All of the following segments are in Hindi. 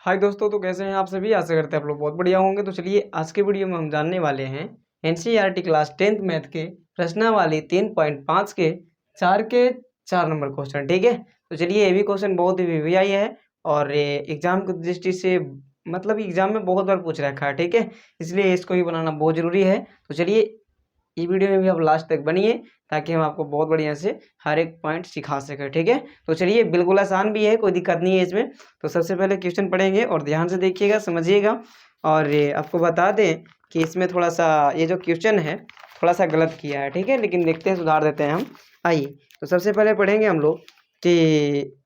हाय दोस्तों, तो कैसे हैं आप सभी। आशा करते हैं आप लोग बहुत बढ़िया होंगे। तो चलिए आज के वीडियो में हम जानने वाले हैं एनसीईआरटी क्लास 10th मैथ के प्रश्नावली 3.5 के 4 नंबर क्वेश्चन। ठीक है, तो चलिए ये भी क्वेश्चन बहुत ही वीवीआई है और एग्जाम की दृष्टि से मतलब एग्जाम में बहुत बार पूछ रखा है। ठीक है, इसलिए इसको भी बनाना बहुत जरूरी है। तो चलिए ये वीडियो में भी आप लास्ट तक बनिए ताकि हम आपको बहुत बढ़िया से हर एक पॉइंट सिखा सकें। ठीक है, तो चलिए बिल्कुल आसान भी है, कोई दिक्कत नहीं है इसमें। तो सबसे पहले क्वेश्चन पढ़ेंगे और ध्यान से देखिएगा, समझिएगा। और ये आपको बता दें कि इसमें थोड़ा सा ये जो क्वेश्चन है थोड़ा सा गलत किया है। ठीक है, लेकिन देखते हैं, सुधार देते हैं हम। आइए, तो सबसे पहले पढ़ेंगे हम लोग कि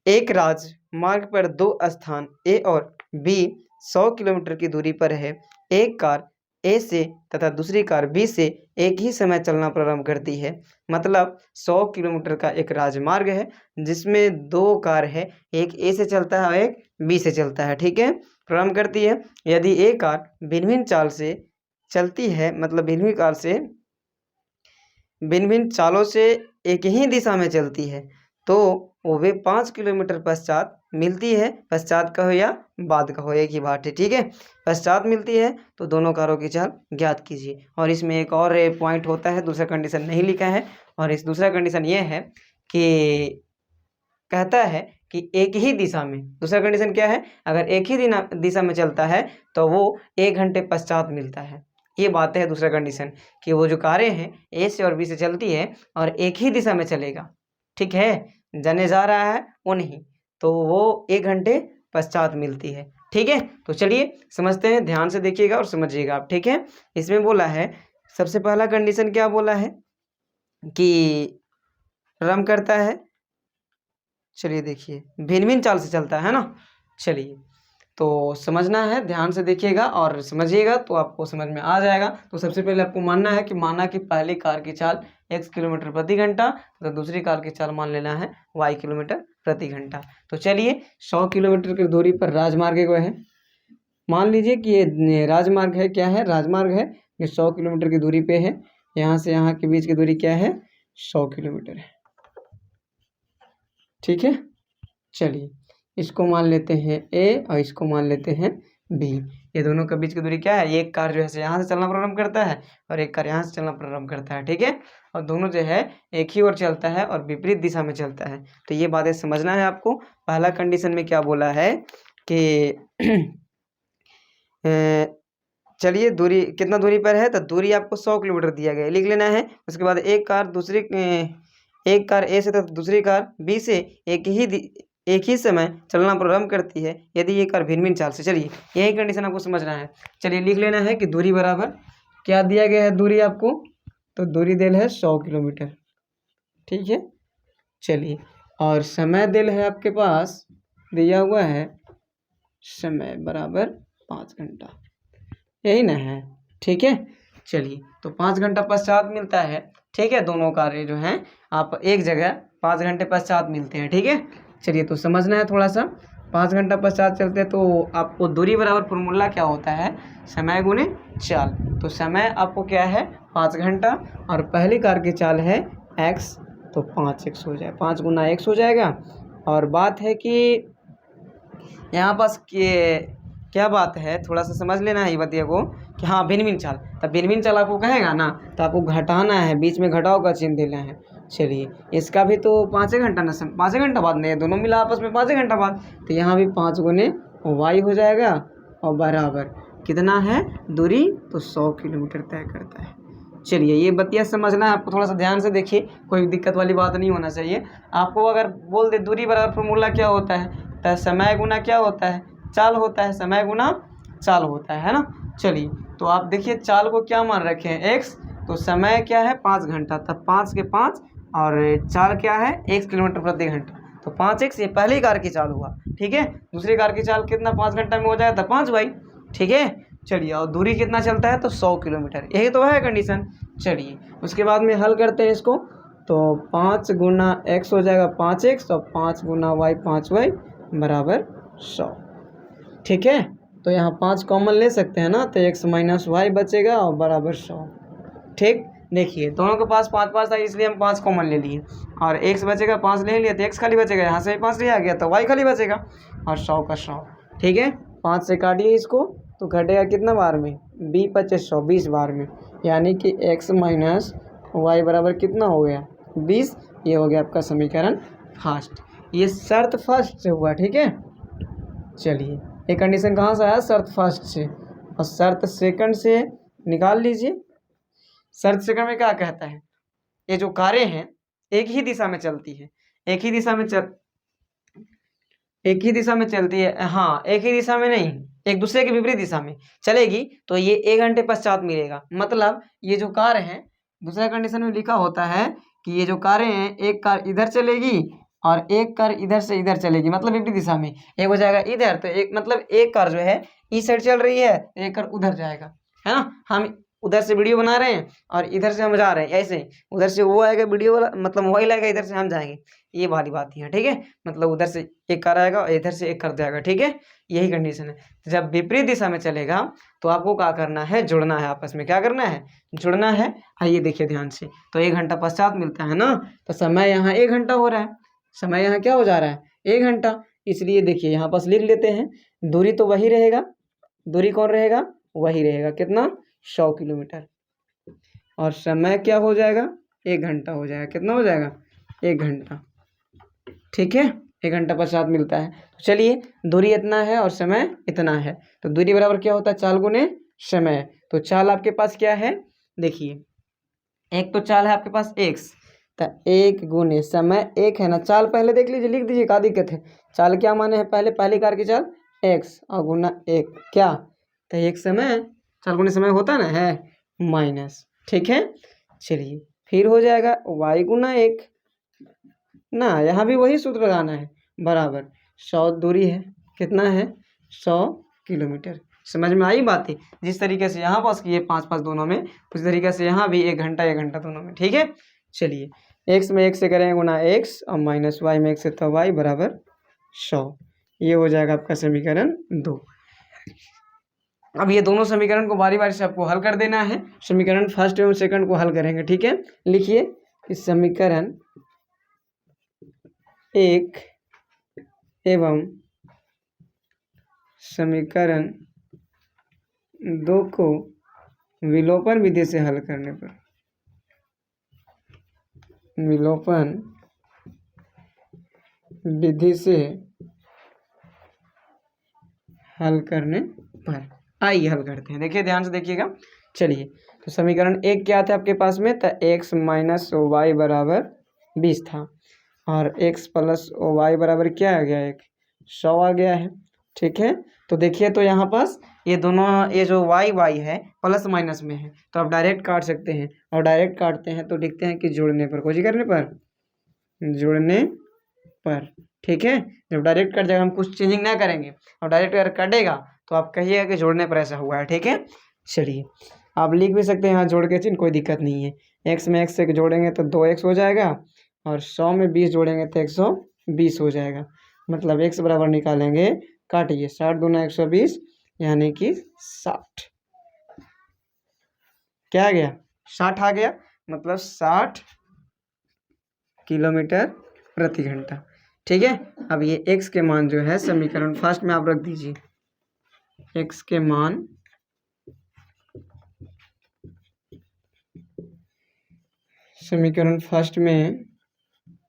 एक राजमार्ग पर दो स्थान ए और बी 100 किलोमीटर की दूरी पर है। एक कार ए से तथा दूसरी कार बी से एक ही समय चलना प्रारंभ करती है। मतलब 100 किलोमीटर का एक राजमार्ग है जिसमें दो कार है, एक ए से चलता है और एक बी से चलता है। ठीक है, प्रारंभ करती है। यदि एक कार भिन्न भिन्न चाल से चलती है, मतलब भिन्न भिन्न चालों से एक ही दिशा में चलती है, तो वो वे 5 किलोमीटर पश्चात मिलती है। पश्चात कहो या बाद कहो, एक ही बात है। ठीक है, पश्चात मिलती है तो दोनों कारों की चाल ज्ञात कीजिए। और इसमें एक और पॉइंट होता है, दूसरा कंडीशन नहीं लिखा है। और इस दूसरा कंडीशन ये है कि कहता है कि एक ही दिशा में, दूसरा कंडीशन क्या है, अगर एक ही दिशा में चलता है तो वो 1 घंटे पश्चात मिलता है। ये बात है दूसरा कंडीशन कि वो जो कारें हैं ए से और बी से चलती है और एक ही दिशा में चलेगा। ठीक है, जाने जा रहा है वो नहीं, तो वो 1 घंटे पश्चात मिलती है। ठीक है, तो चलिए समझते हैं, ध्यान से देखिएगा और समझिएगा आप। ठीक है, इसमें बोला है सबसे पहला कंडीशन क्या बोला है कि रम करता है। चलिए देखिए, भिन्न भिन्न चाल से चलता है ना। चलिए तो समझना है, ध्यान से देखिएगा और समझिएगा तो आपको समझ में आ जाएगा। तो सबसे पहले आपको मानना है कि माना कि पहली कार की चाल x किलोमीटर प्रति घंटा, तो दूसरी कार की चाल मान लेना है y किलोमीटर प्रति घंटा। तो चलिए 100 किलोमीटर की दूरी पर राजमार्ग को है, मान लीजिए कि ये राजमार्ग है। क्या है, राजमार्ग है, ये 100 किलोमीटर की दूरी पे है। यहाँ से यहाँ के बीच की दूरी क्या है, 100 किलोमीटर है। ठीक है, चलिए इसको मान लेते हैं ए और इसको मान लेते हैं बी। ये दोनों के बीच की दूरी क्या है, एक कार जो है यहाँ से चलना प्रारंभ करता है और एक कार यहाँ से चलना प्रारंभ करता है। ठीक है, और दोनों जो है एक ही ओर चलता है और विपरीत दिशा में चलता है। तो ये बातें समझना है आपको। पहला कंडीशन में क्या बोला है कि चलिए दूरी कितना दूरी पर है, तो दूरी आपको 100 किलोमीटर दिया गया है, लिख लेना है। उसके बाद एक कार ए से तथा दूसरी कार बी से एक ही समय चलना प्रारंभ करती है यदि ये कार भिन्न भिन्न चाल से। चलिए यही कंडीशन आपको समझना है। चलिए लिख लेना है कि दूरी बराबर क्या दिया गया है, दूरी आपको, तो दूरी दिल है 100 किलोमीटर। ठीक है, चलिए और समय दिल है आपके पास, दिया हुआ है समय बराबर 5 घंटा, यही ना है। ठीक है, चलिए तो 5 घंटा पश्चात मिलता है। ठीक है, दोनों कार्य जो हैं आप एक जगह 5 घंटे पश्चात मिलते हैं। ठीक है, चलिए तो समझना है थोड़ा सा। 5 घंटा पश्चात चलते हैं तो आपको दूरी बराबर फॉर्मूला क्या होता है, समय गुने चाल। तो समय आपको क्या है 5 घंटा और पहली कार की चाल है x, तो 5x हो जाए, 5 गुना x हो जाएगा। और बात है कि यहाँ पास क्या बात है, थोड़ा सा समझ लेना है ये बतिया को कि हाँ भिन्न भिन्न चाल, तब भिन्न भिन्न चाल आपको कहेगा ना तो आपको घटाना है, बीच में घटाव का चिन्ह देना है। चलिए इसका भी तो 5 घंटा ना, 5 घंटा बाद नहीं, दोनों मिला आपस में 5 घंटा बाद, तो यहाँ भी 5 गुने y हो जाएगा और बराबर कितना है दूरी, तो 100 किलोमीटर तय करता है। चलिए ये बतिया समझना है आपको, थोड़ा सा ध्यान से देखिए, कोई दिक्कत वाली बात नहीं होना चाहिए आपको। अगर बोल दे दूरी बराबर फॉर्मूला क्या होता है, तो समय गुना क्या होता है, चाल होता है, समय गुना चाल होता है ना। चलिए तो आप देखिए चाल को क्या मान रखे हैं x, तो समय क्या है 5 घंटा, तब 5 के 5 और चाल क्या है 1 किलोमीटर प्रति घंटा, तो 5x ये पहली कार की चाल हुआ। ठीक है, दूसरी कार की चाल कितना 5 घंटा में हो जाएगा, 5y। ठीक है, चलिए और दूरी कितना चलता है, तो 100 किलोमीटर, यही तो है कंडीशन। चलिए उसके बाद में हल करते हैं इसको, तो 5 गुना x हो जाएगा 5x और 5 गुना y 5y बराबर 100। ठीक है, तो यहाँ 5 कॉमन ले सकते हैं ना, तो x माइनस वाई बचेगा और बराबर 100। ठीक, देखिए दोनों के पास 5 5 था इसलिए हम 5 कॉमन ले लिए और x बचेगा, 5 ले लिया तो x खाली बचेगा, यहाँ से भी 5 लिया गया तो y खाली बचेगा और 100 का 100। ठीक है, 5 से काटिए इसको तो घटेगा कितना बार में, बी 2500 20 बार में, यानी कि x माइनस वाई बराबर कितना हो गया 20। ये हो गया आपका समीकरण फर्स्ट। ये शर्त फर्स्ट से हुआ, ठीक है। चलिए ये कंडीशन कहाँ से आया, शर्त फर्स्ट से, और शर्त सेकंड से निकाल लीजिए। शर्त सेकंड में क्या कहता है, ये जो कारें हैं एक ही दिशा में चलती है, एक ही दिशा में चलती है, हाँ एक ही दिशा में नहीं, एक दूसरे के विपरीत दिशा में चलेगी तो ये 1 घंटे पश्चात मिलेगा। मतलब ये जो कार है, दूसरा कंडीशन में लिखा होता है कि ये जो कारें हैं, एक कार इधर चलेगी और एक कार इधर से इधर चलेगी, मतलब विपरीत दिशा में। एक हो जाएगा इधर, तो एक मतलब एक कार जो है इस साइड चल रही है, एक कार उधर जाएगा, है ना। हम उधर से वीडियो बना रहे हैं और इधर से हम जा रहे हैं, ऐसे उधर से वो आएगा वीडियो वाला, मतलब मोबाइल आएगा, इधर से हम जाएंगे, ये वाली बात है, ठीक है। मतलब उधर से एक कार आएगा और इधर से एक कार जाएगा, ठीक है, यही कंडीशन है। तो जब विपरीत दिशा में चलेगा तो आपको क्या करना है, जुड़ना है, आपस में क्या करना है, जुड़ना है। आइए देखिए ध्यान से, तो 1 घंटा पश्चात मिलता है ना, तो समय यहाँ 1 घंटा हो रहा है, समय यहाँ क्या हो जा रहा है 1 घंटा, इसलिए देखिए यहाँ पास लिख लेते हैं, दूरी तो वही रहेगा, दूरी कौन रहेगा, वही रहेगा, कितना 100 किलोमीटर, और समय क्या हो जाएगा 1 घंटा हो जाएगा, कितना हो जाएगा 1 घंटा, ठीक है। 1 घंटा पश्चात मिलता है। तो चलिए दूरी इतना है और समय इतना है, तो दूरी बराबर क्या होता है, चाल गुने समय। तो चाल आपके पास क्या है, देखिए एक तो चाल है आपके पास x, तो 1 गुने समय 1 है ना, चाल पहले देख लीजिए, लिख दीजिए, क्या दिक्कत है। चाल क्या माने है, पहले पहली कार की चाल x और गुना 1 क्या, तो 1 समय, चाल गुने समय होता ना है माइनस, ठीक है। चलिए फिर हो जाएगा y गुना 1 ना, यहाँ भी वही सूत्र लगाना है, बराबर 100 दूरी है, कितना है 100 किलोमीटर। समझ में आई बातें, जिस तरीके से यहाँ पास किए 5-5 दोनों में, उस तरीके से यहाँ भी 1 घंटा 1 घंटा दोनों में, ठीक है। चलिए x में 1 से करेंगे गुना x और माइनस y में 1 से, तो y बराबर 100। ये हो जाएगा आपका समीकरण 2। अब ये दोनों समीकरण को बारी बारी से आपको हल कर देना है। समीकरण फर्स्ट एवं सेकंड को हल करेंगे, ठीक है। लिखिए कि समीकरण 1 एवं समीकरण 2 को विलोपन विधि से हल करने पर, विलोपन विधि से हल करने पर, आइए हल करते हैं। देखिए ध्यान से देखिएगा। चलिए तो समीकरण 1 क्या था आपके पास में, तो x माइनस वाई बराबर 20 था, और x प्लस वाई बराबर क्या आ गया, 100 आ गया है, ठीक है। तो देखिए तो यहाँ पास ये दोनों, ये जो y है प्लस माइनस में है, तो आप डायरेक्ट काट सकते हैं, और डायरेक्ट काटते हैं तो लिखते हैं कि जुड़ने पर, कोशिश करने पर, जुड़ने पर, ठीक है। जब डायरेक्ट कट जाएगा हम कुछ चेंजिंग ना करेंगे, और डायरेक्ट अगर कटेगा तो आप कहिएगा कि जोड़ने पर ऐसा हुआ है, ठीक है। चलिए आप लिख भी सकते हैं यहाँ जोड़ के चिन्ह, कोई दिक्कत नहीं है। x में x से जोड़ेंगे तो 2x हो जाएगा, और 100 में 20 जोड़ेंगे तो 120 हो जाएगा। मतलब x बराबर निकालेंगे, काटिए 60 दूना 120, यानी कि 60, क्या आ गया 60 आ गया, मतलब 60 किलोमीटर प्रति घंटा, ठीक है। अब ये x के मान जो है समीकरण फर्स्ट में आप रख दीजिए, x के मान समीकरण फर्स्ट में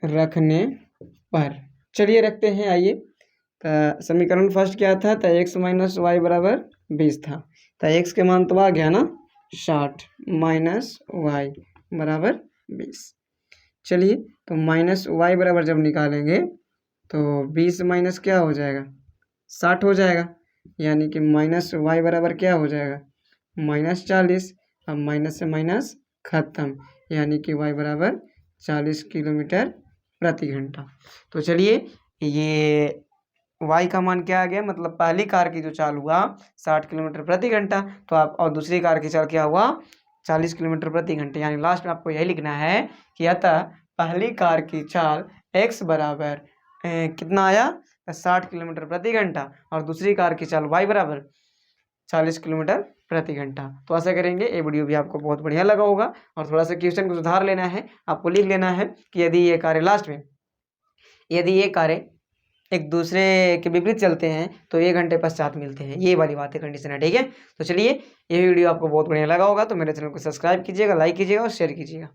रखने पर, चलिए रखते हैं। आइए तो समीकरण फर्स्ट क्या था, तो x माइनस वाई बराबर 20 था, तो x के मान तो आ गया ना 60 माइनस वाई बराबर 20। चलिए तो माइनस वाई बराबर जब निकालेंगे तो 20 माइनस क्या हो जाएगा 60 हो जाएगा, यानी कि माइनस वाई बराबर क्या हो जाएगा -40। अब माइनस से माइनस खत्म, यानी कि वाई बराबर 40 किलोमीटर प्रति घंटा। तो चलिए ये वाई का मान क्या आ गया, मतलब पहली कार की जो चाल हुआ 60 किलोमीटर प्रति घंटा, तो आप, और दूसरी कार की चाल क्या हुआ 40 किलोमीटर प्रति घंटे, यानी लास्ट में आपको यही लिखना है कि अतः पहली कार की चाल x बराबर कितना आया 60 किलोमीटर प्रति घंटा, और दूसरी कार की चाल y बराबर 40 किलोमीटर प्रति घंटा। तो ऐसा करेंगे, ये वीडियो भी आपको बहुत बढ़िया लगा होगा, और थोड़ा सा क्वेश्चन को सुधार लेना है, आपको लिख लेना है कि यदि ये कार्य लास्ट में, यदि ये कार्य एक दूसरे के विपरीत चलते हैं तो 1 घंटे पश्चात मिलते हैं, ये वाली बात है, कंडीशन है, ठीक है। तो चलिए, ये वीडियो आपको बहुत बढ़िया लगा होगा तो मेरे चैनल को सब्सक्राइब कीजिएगा, लाइक कीजिएगा और शेयर कीजिएगा।